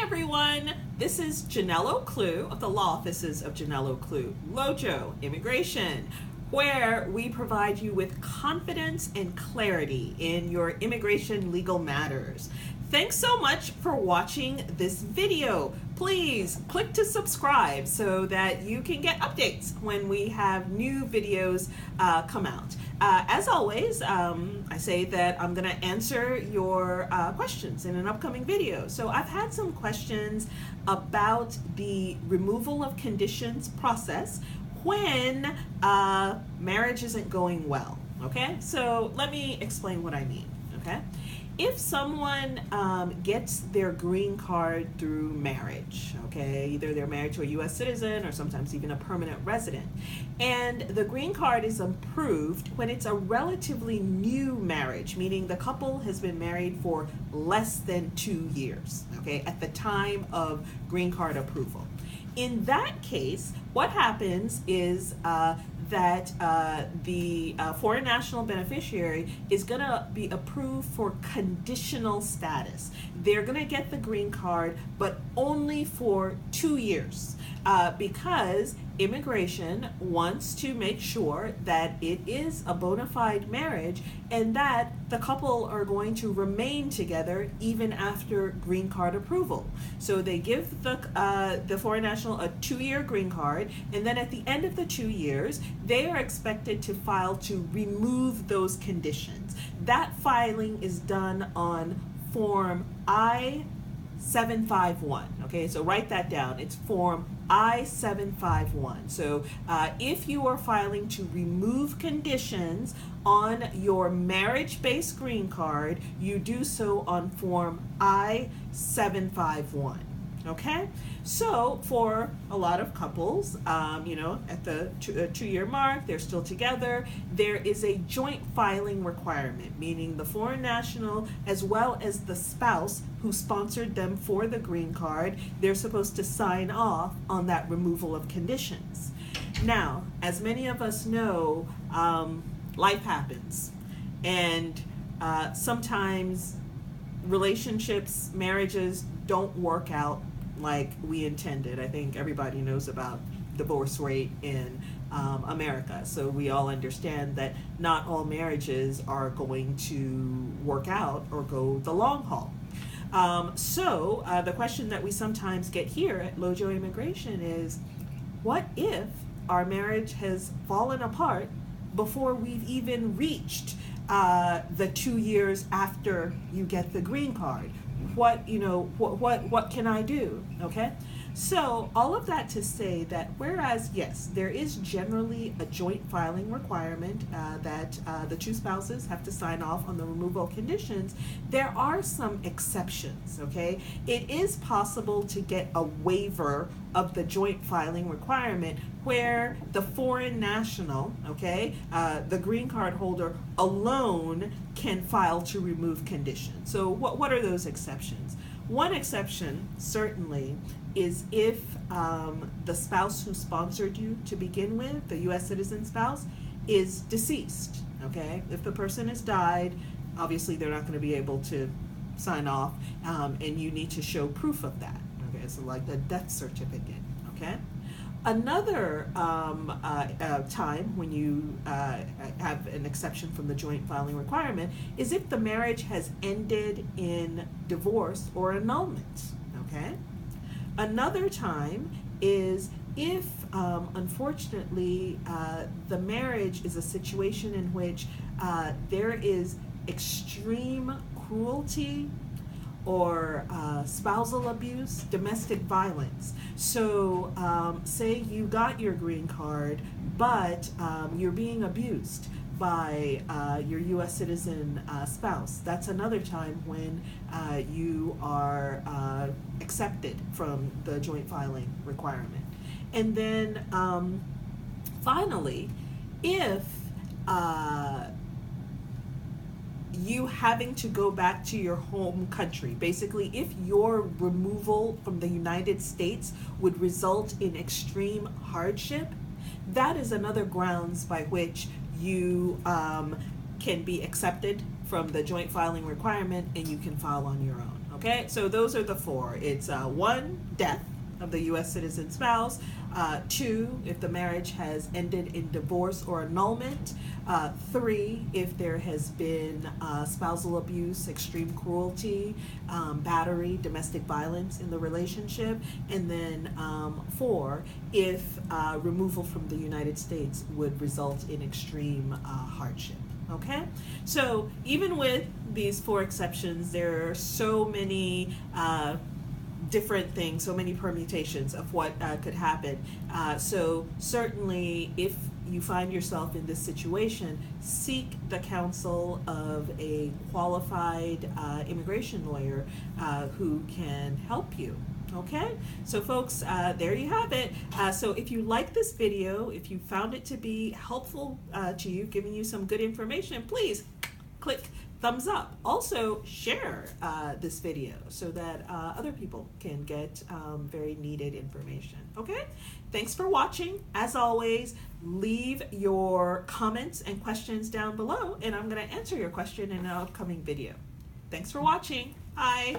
everyone, this is Janelle Ocloo of the Law Offices of Janelle Ocloo, Lojo Immigration, where we provide you with confidence and clarity in your immigration legal matters. Thanks so much for watching this video. Please click to subscribe so that you can get updates when we have new videos come out. As always, I say that I'm going to answer your questions in an upcoming video. So I've had some questions about the removal of conditions process when marriage isn't going well. Okay, so let me explain what I mean. Okay, if someone gets their green card through marriage, okay, either they're married to a U.S. citizen or sometimes even a permanent resident, and the green card is approved when it's a relatively new marriage, meaning the couple has been married for less than 2 years, okay, at the time of green card approval. In that case, what happens is that the foreign national beneficiary is going to be approved for conditional status. They're going to get the green card, but only for 2 years because immigration wants to make sure that it is a bona fide marriage and that the couple are going to remain together even after green card approval. So they give the foreign national a 2-year green card, and then at the end of the 2 years, they are expected to file to remove those conditions. That filing is done on Form I-751. Okay, so write that down. It's Form I-751. So if you are filing to remove conditions on your marriage-based green card, you do so on Form I-751. Okay, so for a lot of couples, at the 2-year mark, they're still together. There is a joint filing requirement, meaning the foreign national as well as the spouse who sponsored them for the green card, they're supposed to sign off on that removal of conditions. Now, as many of us know, life happens, and sometimes relationships, marriages don't work out like we intended. I think everybody knows about divorce rate in America, so we all understand that not all marriages are going to work out or go the long haul. So the question that we sometimes get here at Lojo Immigration is, what if our marriage has fallen apart before we've even reached the 2 years after you get the green card? What can I do? Okay, so all of that to say that whereas yes, there is generally a joint filing requirement that the two spouses have to sign off on the removal conditions, there are some exceptions. Okay, it is possible to get a waiver of the joint filing requirement where the foreign national, okay, the green card holder alone can file to remove conditions. So what are those exceptions? One exception certainly is if the spouse who sponsored you to begin with, the U.S. citizen spouse, is deceased. Okay, if the person has died, obviously they're not going to be able to sign off, and you need to show proof of that. Okay, so like the death certificate. Okay. Another time when you have an exception from the joint filing requirement is if the marriage has ended in divorce or annulment. Okay. Another time is if, unfortunately, the marriage is a situation in which there is extreme cruelty or spousal abuse, domestic violence. So say you got your green card, but you're being abused by your U.S. citizen spouse. That's another time when you are accepted from the joint filing requirement. And then finally, if you having to go back to your home country, basically if your removal from the United States would result in extreme hardship, that is another grounds by which you can be accepted from the joint filing requirement, and you can file on your own. Okay, so those are the four. It's 1, death of the U.S. citizen spouse. 2, if the marriage has ended in divorce or annulment. 3, if there has been spousal abuse, extreme cruelty, battery, domestic violence in the relationship. And then 4, if removal from the United States would result in extreme hardship. Okay, so even with these 4 exceptions, there are so many different things, so many permutations of what could happen. So certainly, if you find yourself in this situation, seek the counsel of a qualified immigration lawyer who can help you. Okay, so folks, there you have it. So if you like this video, if you found it to be helpful to you, giving you some good information, please click thumbs up. Also share this video so that other people can get very needed information. Okay, thanks for watching. As always, leave your comments and questions down below, and I'm going to answer your question in an upcoming video. Thanks for watching. Bye.